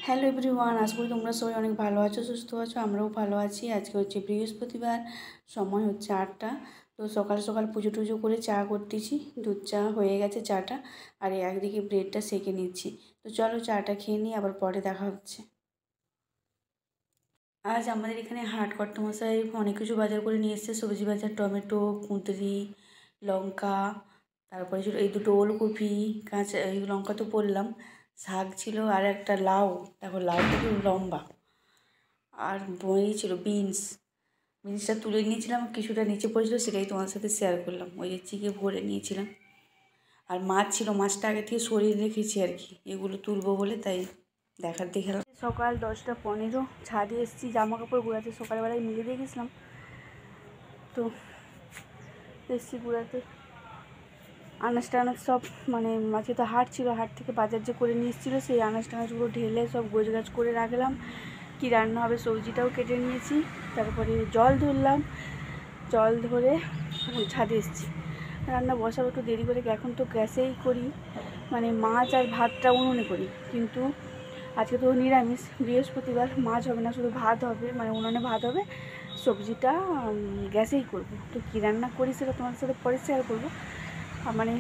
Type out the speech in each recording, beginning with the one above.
Hello everyone, আশা করি তোমরা সবাই অনেক ভালো আছো, সুস্থ আছো। আমরাও ভালো আছি। আজকে হচ্ছে বৃহস্পতিবার, সময় হচ্ছে 8টা। তো সকাল সকাল পুজো টুজো করে চা করতেছি। দুধ চা হয়ে গেছে চাটা, আর একদিকে ব্রেডটা সেঁকে নিচ্ছি। তো চলো চাটা খেয়ে নিই, আবার পরে দেখা হচ্ছে। আজ আমাদের এখানে হাট কর্তামশাই অনেক কিছু বাজার করে নিয়ে এসছে। সবজি বাজার, টমেটো, কুঁদরি, লঙ্কা, তারপরে ছিল এই দুটো ওলকপি, কাঁচা এই লঙ্কা তো বললাম, শাক ছিল, আর একটা লাউ, দেখো লাউটা খুব লম্বা, আর বই ছিল বিনসটা তুলে নিয়েছিলাম, কিছুটা নিচে পড়েছিল, সেটাই তোমার সাথে শেয়ার করলাম। ওই যে চিকে ভরে নিয়েছিলাম। আর মাছ ছিল, মাছটা আগে থেকে সরিয়ে রেখেছি আর কি, এগুলো তুলবো বলে, তাই দেখালাম। সকাল 10টা 15, ছাদে এসেছি, জামা কাপড় গুঁড়াতে সকালবেলায় মিলে দিয়ে গেছিলাম। তো এসছি গুঁড়াতে, আনাজ টানাজ সব, মানে আজকে তো হাট ছিল, হাট থেকে বাজার যে করে নিয়ে এসেছিলো, সেই আনাজ টানাজগুলো ঢেলে সব গোছগাছ করে রাখলাম। কি রান্না হবে সবজিটাও কেটে নিয়েছি। তারপরে জল ধরলাম, জল ধরে ছাদে এসেছি। রান্না বসাবো একটু দেরি করে, এখন তো গ্যাসেই করি, মানে মাছ আর ভাতটা উনুনে করি। কিন্তু আজকে তো নিরামিষ, বৃহস্পতিবার, মাছ হবে না, শুধু ভাত হবে, মানে উনুনে ভাত হবে, সবজিটা গ্যাসেই করব। তো কী রান্না করি সেটা তোমার সাথে পরে শেয়ার করবো। মানে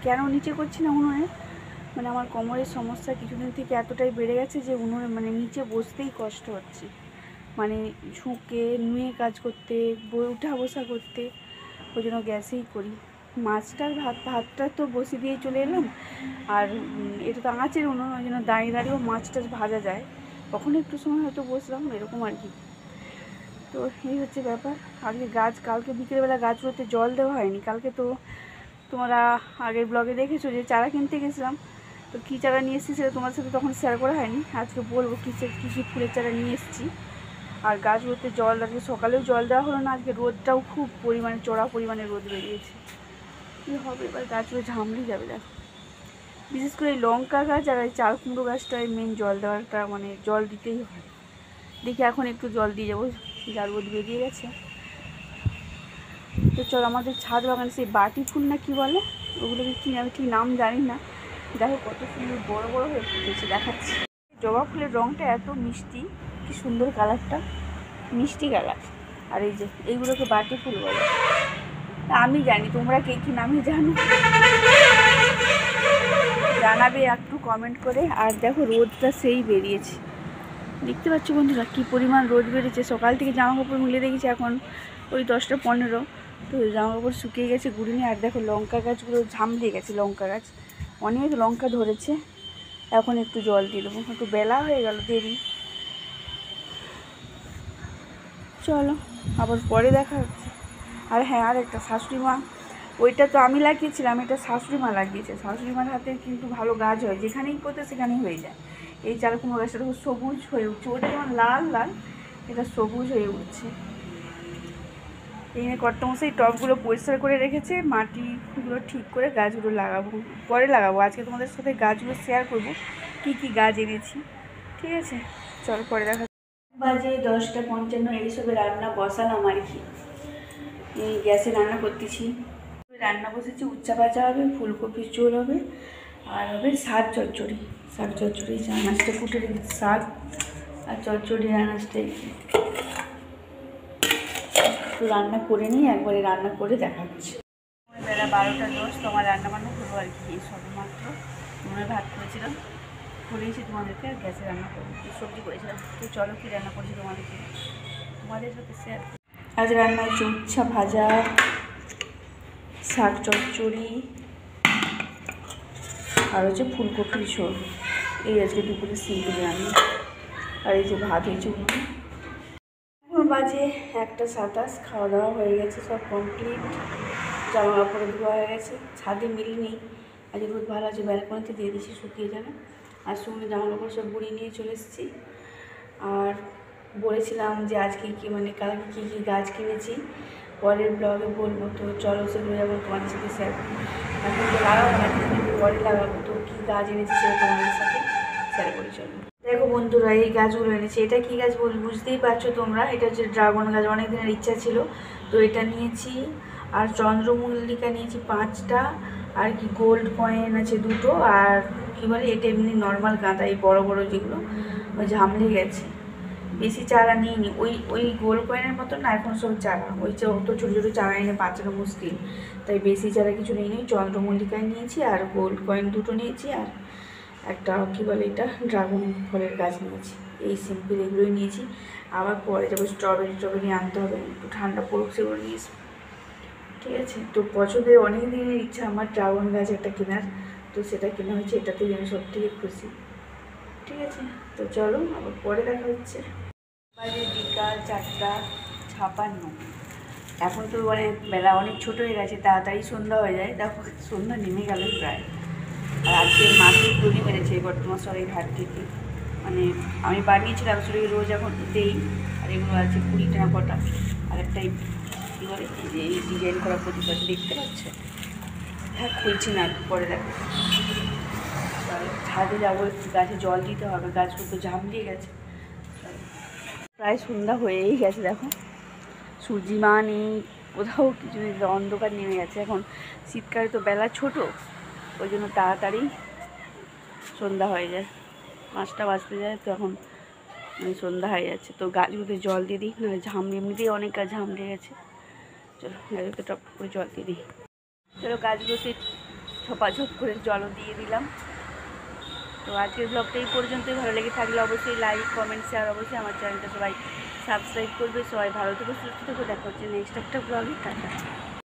কেন নিচে করছি না উনুনে, মানে আমার কোমরের সমস্যা কিছুদিন থেকে এতটাই বেড়ে গেছে যে উনুনে মানে নিচে বসতেই কষ্ট হচ্ছে, মানে ঝুঁকে নুয়ে কাজ করতে, উঠা বসা করতে, ওই জন্য গ্যাসেই করি। মাছটার ভাতটা তো বসিয়ে দিয়ে চলে এলাম, আর এটা তো আঁচের উনুন, ওই জন্য দাঁড়িয়ে দাঁড়িয়েও মাছটা ভাজা যায়, কখনো একটু সময় হয়তো বসলাম, এরকম আর কি। তো এই হচ্ছে ব্যাপার। আজকে কালকে বিকেলবেলা গাছগুলোতে জল দেওয়া হয়নি। কালকে তো তোমরা আগের ব্লগে দেখেছো যে চারা কিনতে গেছিলাম, তো কী চারা নিয়ে এসেছি সেটা তোমার সাথে তখন শেয়ার করা হয়নি। আজকে বলবো কী কী ফুলের চারা নিয়ে এসেছি। আর গাছগুলোতে জল, আজকে সকালেও জল দেওয়া হলো না, আজকে রোদটাও খুব পরিমাণে, চড়া পরিমাণে রোদ বেরিয়েছে। কী হবে এবার, গাছগুলো ঝামড়ে যাবে। দেখো বিশেষ করে এই লঙ্কা গাছ আর এই চাল কুমড়ো গাছটায় মেন জল দেওয়াটা, মানে জল দিতেই হয়। দেখি এখন একটু জল দিয়ে যাবো, যা রোদ বেরিয়ে গেছে। তো চল, আমাদের ছাদ বাগানে সেই বাটি ফুল না কি বলে, ওগুলোকে কি আমি ঠিক নাম জানি না, দেখো কত সুন্দর বড় বড় হয়ে ফুটেছে, দেখাচ্ছি। জবা ফুলের রঙটা এত মিষ্টি, কি সুন্দর কালারটা, মিষ্টি কালার। আর এই যে এইগুলোকে বাটি ফুল বলে, আমি জানি, তোমরা কে কী নামে জানো জানাবে একটু কমেন্ট করে। আর দেখো রোদটা সেই বেরিয়েছে, দেখতে পাচ্ছ বন্ধুরা কী পরিমাণ রোদ বেরিয়েছে। সকাল থেকে জামা কাপড় মিলে দেখেছি এখন ওই 10টা 15, তো জামা কাপড় শুকিয়ে গেছে গুড়িনি। আর দেখো লঙ্কা গাছগুলো ঝামড়ে গেছে, লঙ্কা গাছ অনেক লঙ্কা ধরেছে। এখন একটু জল দিয়ে দেবো, একটু বেলা হয়ে গেল, দেরি। চলো আবার পরে দেখা হচ্ছে। আর হ্যাঁ, আর একটা শাশুড়ি মা, ওইটা তো আমি লাগিয়েছিলাম, এটা শাশুড়ি মা লাগিয়েছে। শাশুড়ি মার হাতে কিন্তু ভালো গাছ হয়, যেখানেই করতে সেখানেই হয়ে যায়। এই চাল কুমড়ো গাছটা দেখো সবুজ হয়ে উঠছে, ওটা যেমন লাল লাল, এটা সবুজ হয়ে উঠছে। এই কর্তামশাই টবগুলো পরিষ্কার করে রেখেছে, মাটিগুলো ঠিক করে গাছগুলো লাগাবো, পরে লাগাবো। আজকে তোমাদের সাথে গাছগুলো শেয়ার করবো, কী কী গাছ এনেছি। ঠিক আছে, চল পরে দেখা। বাজে 10টা 55, এইসবে রান্না বসালাম আর কি। এই গ্যাসে রান্না করতেছি, রান্না বসেছি, উচ্চা ভাজা হবে, ফুলকপির ঝোল হবে, আর হবে শাক চচ্চড়ি। আনাজটা ফুটে রেখেছি, শাক আর চচ্চড়ি আনাজটাই একটু রান্না করে নিই, একবারে রান্না করে দেখাচ্ছি। বেলা 12টা 10, তোমার রান্না বান্না করবো আর কি। সবে মাত্র মনে ভাত করেছিলাম, করেছি তোমাদেরকে, আর গ্যাসে রান্না করবো, সবজি করেছিলাম। তো চলো কী রান্না করেছি তোমাদের সাথে শেয়ার। আজ রান্না হচ্ছে উচ্ছা ভাজা, শাক চচ্চড়ি, আর হচ্ছে ফুলকপির ঝোল। এই আজকে দুপুরে সিম্পল রান্না। আর এই যে ভাত হয়েছে। এখন বাজে 1টা 27, খাওয়া দাওয়া হয়ে গেছে, সব কমপ্লিট। জামা কাপড় ধোয়া হয়ে গেছে, ছাদে মিল নেই, আজকে রোদ ভালো আছে, ব্যালকনিতে দিয়ে দিয়েছি, শুকিয়ে যাবে। আর সঙ্গে জামা কাপড় সব বুড়ি নিয়ে চলে এসেছি। আর বলেছিলাম যে আজকে কি, মানে কালকে কী কী গাছ কিনেছি পরের ব্লগে বলবো, তো চলো সেগুলো যেমন তোমাদের সাথে শেয়ার করি। এখন তো লাগাবো না, পরে লাগাবো। তো কী গাছ এনেছি সেটা তোমাদের সাথে শেয়ার করি, চলো। দেখো বন্ধুরা, এই গাছগুলো এনেছি। এটা কী গাছ বুঝতেই পারছো তোমরা, এটা হচ্ছে ড্রাগন গাছ, অনেক দিনের ইচ্ছা ছিল, তো এটা নিয়েছি। আর চন্দ্রমল্লিকা নিয়েছি 5টা, আর কি গোল্ড কয়েন আছে দুটো, আর কি বলে এটা এমনি নর্মাল গাঁদা, এই বড়ো বড়ো যেগুলো ওই ঝামলে গেছে। বেশি চারা নিইনি, ওই ওই গোল্ড কয়েনের মতো না এখন সব চারা, ওই অত ছোটো ছোটো চারা এনে বাঁচানো মুশকিল, তাই বেশি চারা কিছু নিইনি। চন্দ্রমল্লিকায় নিয়েছি আর গোল্ড কয়েন দুটো নিয়েছি, আর একটা কী বলে এটা ড্রাগন ফলের গাছ নিয়েছি। এই সিম্পল এগুলোই নিয়েছি। আবার পরে যাবো স্ট্রবেরি আনতে হবে, একটু ঠান্ডা পড়ুক সেগুলো নিয়ে এসবো। ঠিক আছে, তো পছন্দের অনেক দিনের ইচ্ছা আমার ড্রাগন গাছ একটা কেনার, তো সেটা কেনা হয়েছে, এটাতেই আমি সব থেকে খুশি। ঠিক আছে, তো চলো আবার পরে দেখা হচ্ছে। বাজে বিকাল 4:56। এখন তো অনেক বেলা অনেক ছোটো হয়ে গেছে, তাড়াতাড়ি সন্ধ্যা হয়ে যায়, দেখো সন্ধ্যা নেমে গেল প্রায়। আর আজকে মাছের দড়ি মেরেছে বর্তমান সরের ঘাট থেকে, মানে আমি বানিয়েছিলাম আসলে রোজ এখন দেই। আর এগুলো আছে 20 টাকা কটা, আর একটাই কী বলে এই যে এই ডিজাইন করা প্রতিপাশে দেখতে পাচ্ছে। হ্যাঁ খুলছি না, পরে দেখো। ছাদে যাবো, একটু গাছে জল দিতে হবে, গাছগুলো তো ঝাম দিয়ে গেছে। প্রায় সন্ধ্যা হয়েই গেছে, দেখো সূর্যিমা নেই কোথাও, কিছু নেই, অন্ধকার নেমে গেছে। এখন শীতকালে তো বেলা ছোট, ওই জন্য তাড়াতাড়ি সন্ধ্যা হয়ে যায়, 5টা বাজতে যায়, তো এখন সন্ধ্যা হয়ে যাচ্ছে। তো গাছগুলোতে জল দিয়ে দিই, না ঝাম এমনিতেই অনেক গাছ ঝামড়ে গেছে। চলো গাছগুলোতে টপ করে জল দিয়ে দিই। চলো গাছগুলোতে ঝোপাঝোপ করে জলও দিয়ে দিলাম। তো আজকের ব্লগটা এই পর্যন্তই। ভালো লেগে থাকলে অবশ্যই লাইক কমেন্ট শেয়ার, অবশ্যই আমার চ্যানেলটা সবাই সাবস্ক্রাইব করবে। সবাই ভালো থেকো, সুস্থ থেকো, দেখা হচ্ছে নেক্সট একটা ব্লগে। টাটা।